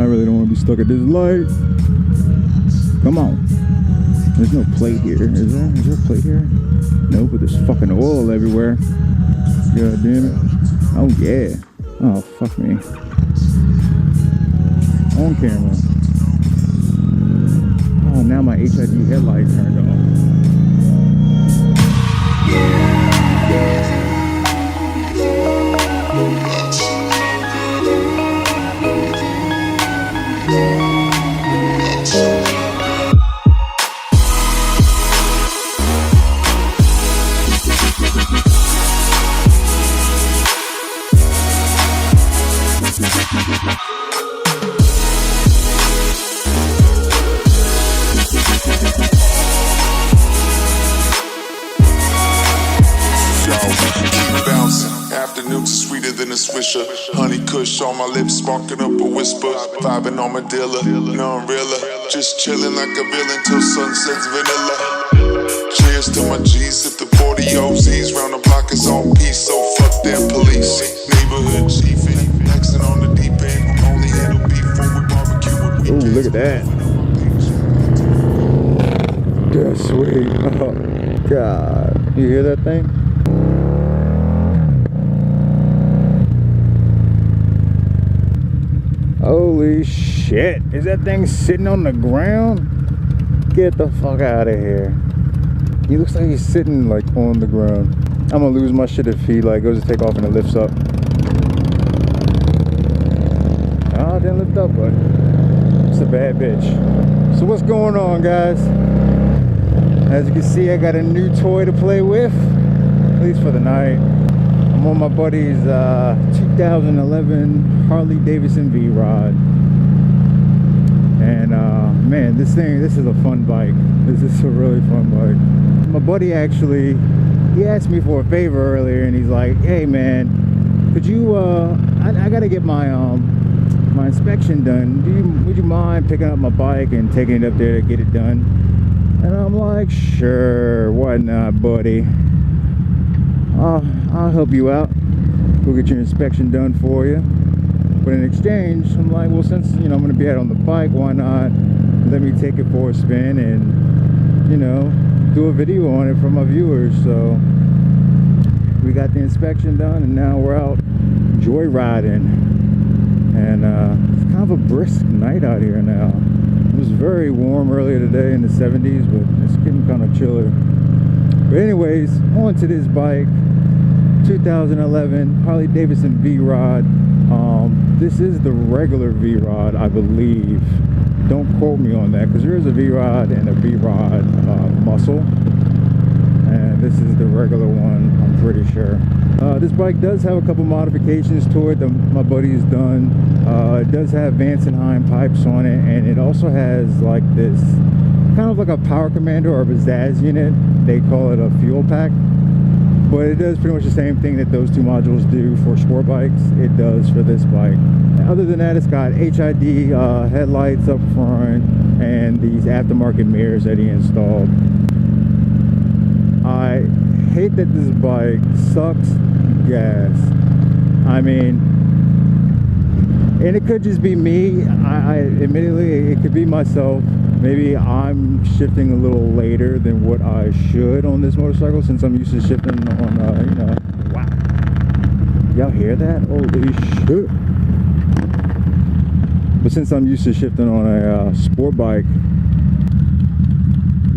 I really don't want to be stuck at this light. Come on. There's no plate here, is there? Is there a plate here? No, but there's fucking oil everywhere. God damn it. Oh yeah. Oh fuck me. On camera. Oh, now my HID headlight turned off. Afternoons are sweeter than a swisher. Honey kush on my lips, sparking up a whisper. Vibing on my dealer, none realer. Just chilling like a villain till sunset's vanilla. Cheers to my G's, if the 40 OZs round the block is on peace, so fuck them police. Neighborhood chief, flexing on the deep end. Only handle beef when we barbecue. Ooh, look at that. That's sweet. Oh, God. You hear that thing? Holy shit. Is that thing sitting on the ground? Get the fuck out of here. He looks like he's sitting like on the ground. I'm gonna lose my shit if he like goes to take off and it lifts up. Oh, it didn't lift up, but it's a bad bitch. So what's going on, guys? As you can see, I got a new toy to play with, at least for the night. I'm on my buddy's 2011 Harley Davidson VROD. And man, this is a fun bike. This is a really fun bike. My buddy actually, he asked me for a favor earlier, and he's like, hey man, could you, I gotta get my my inspection done. Would you mind picking up my bike and taking it up there to get it done? And I'm like, sure, why not, buddy? I'll help you out. We'll get your inspection done for you. But in exchange, I'm like, well, since, you know, I'm going to be out on the bike, why not let me take it for a spin and, you know, do a video on it for my viewers. So we got the inspection done, and now we're out joyriding. And it's kind of a brisk night out here now. It was very warm earlier today in the 70s, but it's getting kind of chiller. But anyways, on to this bike, 2011 Harley Davidson VROD. This is the regular VROD, I believe. Don't quote me on that, because there is a VROD and a VROD muscle, and this is the regular one, I'm pretty sure. This bike does have a couple modifications to it that my buddy's done. It does have Vance and Hine pipes on it, and it also has like this kind of like a power commander or a Pizzazz unit. They call it a fuel pack, but it does pretty much the same thing that those two modules do for sport bikes. It does for this bike. Other than that, it's got HID headlights up front and these aftermarket mirrors that he installed. I hate that this bike sucks gas. I mean, and it could just be me. I admittedly, it could be myself. Maybe I'm shifting a little later than what I should on this motorcycle, since I'm used to shifting on, you know, wow. Y'all hear that? Holy shit. But since I'm used to shifting on a sport bike,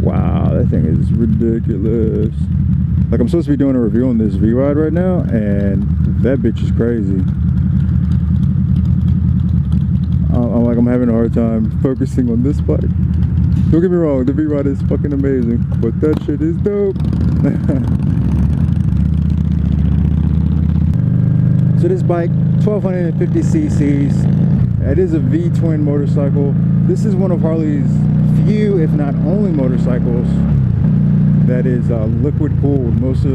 wow, that thing is ridiculous. Like, I'm supposed to be doing a review on this VROD right now, and that bitch is crazy. I'm having a hard time focusing on this bike. Don't get me wrong, the VROD is fucking amazing, but that shit is dope. So this bike, 1250 cc's. It is a V-twin motorcycle. This is one of Harley's few, if not only, motorcycles that is liquid cooled. Most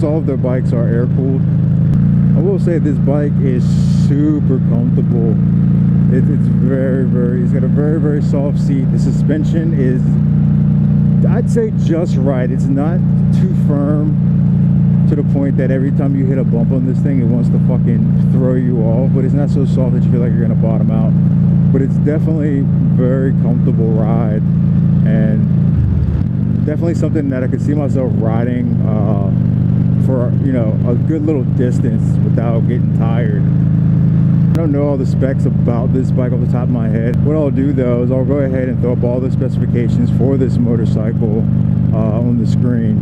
all of their bikes are air cooled. I will say this bike is super comfortable. It's very, it's got a very soft seat. The suspension is, I'd say, just right. It's not too firm. to the point that every time you hit a bump on this thing, it wants to fucking throw you off. But it's not so soft that you feel like you're gonna bottom out. But it's definitely very comfortable ride, and definitely something that I could see myself riding for, you know, a good little distance without getting tired. I don't know all the specs about this bike off the top of my head. What I'll do though is I'll go ahead and throw up all the specifications for this motorcycle on the screen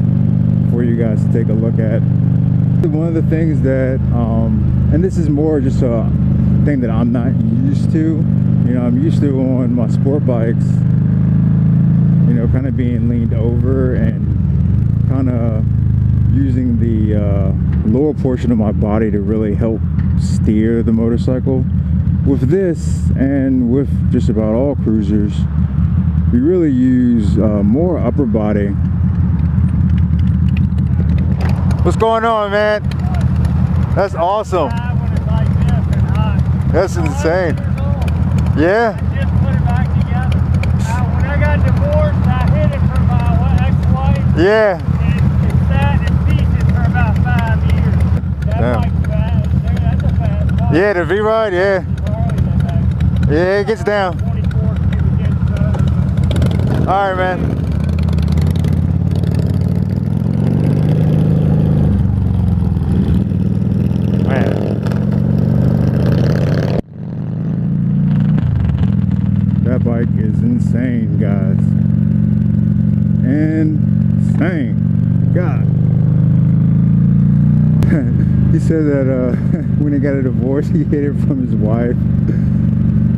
for you guys to take a look at. One of the things that, and this is more just a thing that I'm not used to, you know, I'm used to on my sport bikes, you know, kind of being leaned over and kind of using the lower portion of my body to really help steer the motorcycle. With this, and with just about all cruisers, we really use more upper body. What's going on, man? That's awesome. That's insane. Yeah. I just put it back together. When I got divorced, I hid it from my ex-wife. Yeah. It sat in pieces for about 5 years. That bike's fast. That's a fast bike. Yeah, the VROD, yeah. Yeah, it gets down. 24 cubic inch motor. All right, man. That bike is insane, guys. Insane. God. He said that when he got a divorce, he hid it from his wife,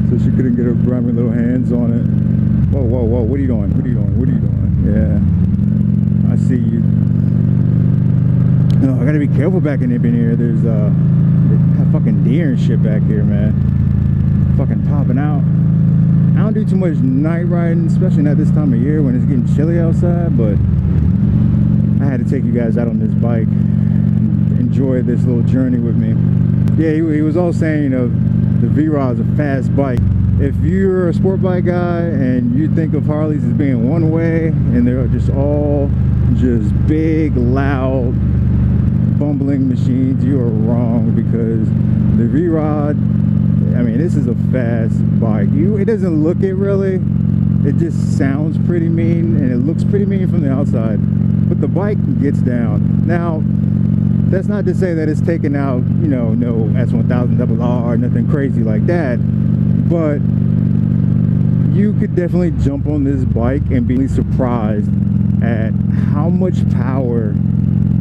so she couldn't get her grimy little hands on it. Whoa, whoa, whoa! What are you doing? What are you doing? What are you doing? Yeah, I see you. No, I gotta be careful back in here. There's fucking deer and shit back here, man. Fucking popping out. I don't do too much night riding, especially not this time of year when it's getting chilly outside, but I had to take you guys out on this bike and enjoy this little journey with me. Yeah, he was all saying, you know, the VROD is a fast bike. If you're a sport bike guy and you think of Harleys as being one way and they're just all just big, loud, bumbling machines, you are wrong, because the VROD, I mean, this is a fast bike. It doesn't look it really. It just sounds pretty mean, and it looks pretty mean from the outside. But the bike gets down. Now, that's not to say that it's taking out, you know, no S1000RR, nothing crazy like that. But you could definitely jump on this bike and be surprised at how much power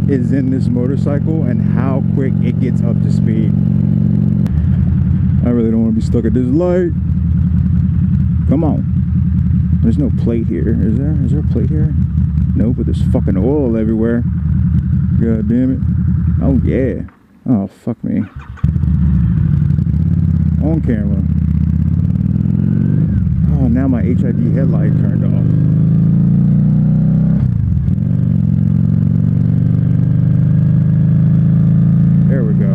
is in this motorcycle and how quick it gets up to speed. I really don't want to be stuck at this light. Come on. There's no plate here. Is there? Is there a plate here? No, but there's fucking oil everywhere. God damn it. Oh, yeah. Oh, fuck me. On camera. Oh, now my HID headlight turned off. There we go.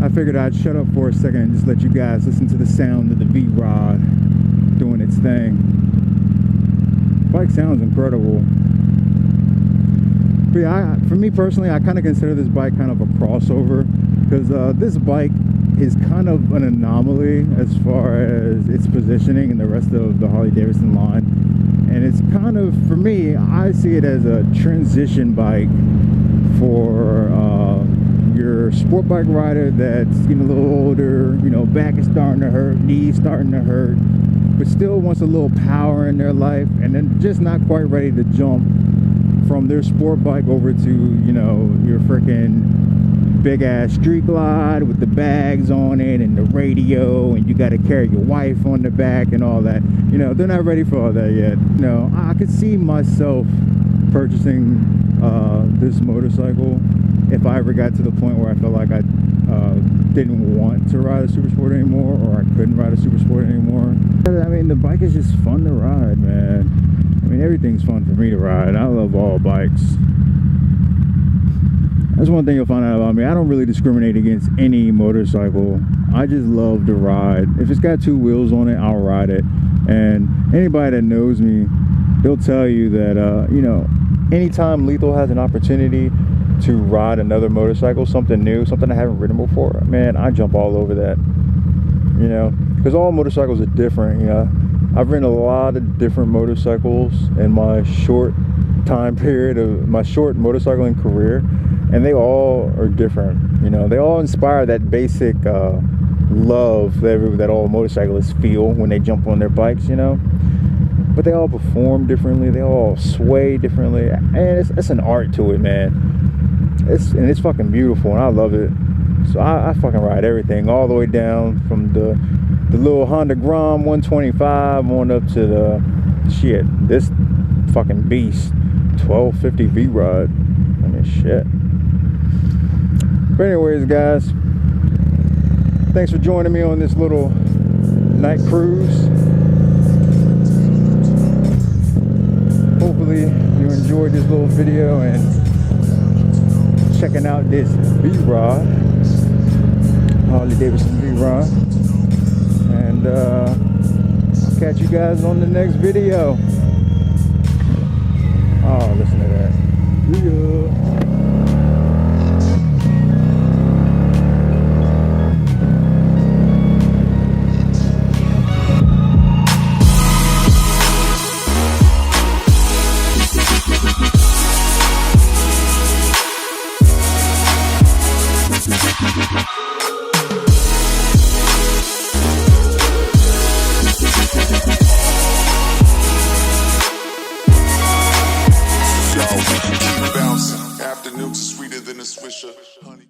I figured I'd shut up for a second and just let you guys listen to the sound of the VROD doing its thing. Bike sounds incredible. But yeah, for me personally, I kind of consider this bike kind of a crossover, because this bike is kind of an anomaly as far as its positioning in the rest of the Harley Davidson line. And it's kind of, for me, I see it as a transition bike for your sport bike rider that's getting a little older, you know, back is starting to hurt, knees starting to hurt, but still wants a little power in their life, and then just not quite ready to jump from their sport bike over to, you know, your freaking big ass street glide with the bags on it and the radio, and you got to carry your wife on the back and all that. You know, they're not ready for all that yet. You know, I could see myself purchasing this motorcycle if I ever got to the point where I felt like I didn't want to ride a super sport anymore, or I couldn't ride a super sport anymore. I mean, the bike is just fun to ride, man. I mean, everything's fun for me to ride. I love all bikes. That's one thing you'll find out about me. I don't really discriminate against any motorcycle. I just love to ride. If it's got 2 wheels on it, I'll ride it. And anybody that knows me, they'll tell you that, you know, anytime Lethal has an opportunity to ride another motorcycle, something new, something I haven't ridden before, man, I jump all over that, you know, because all motorcycles are different. You know, I've ridden a lot of different motorcycles in my short time period of my short motorcycling career, and they all are different. You know, they all inspire that basic love that all motorcyclists feel when they jump on their bikes, you know. But they all perform differently, they all sway differently, and it's an art to it, man. It's fucking beautiful, and I love it. So I fucking ride everything all the way down from the little Honda Grom 125 on up to this fucking beast 1250 VROD. I mean, shit. But anyways, guys, thanks for joining me on this little night cruise. Hopefully you enjoyed this little video and checking out this VROD, Harley Davidson VROD. And I'll catch you guys on the next video. Oh, listen to that. Yeah.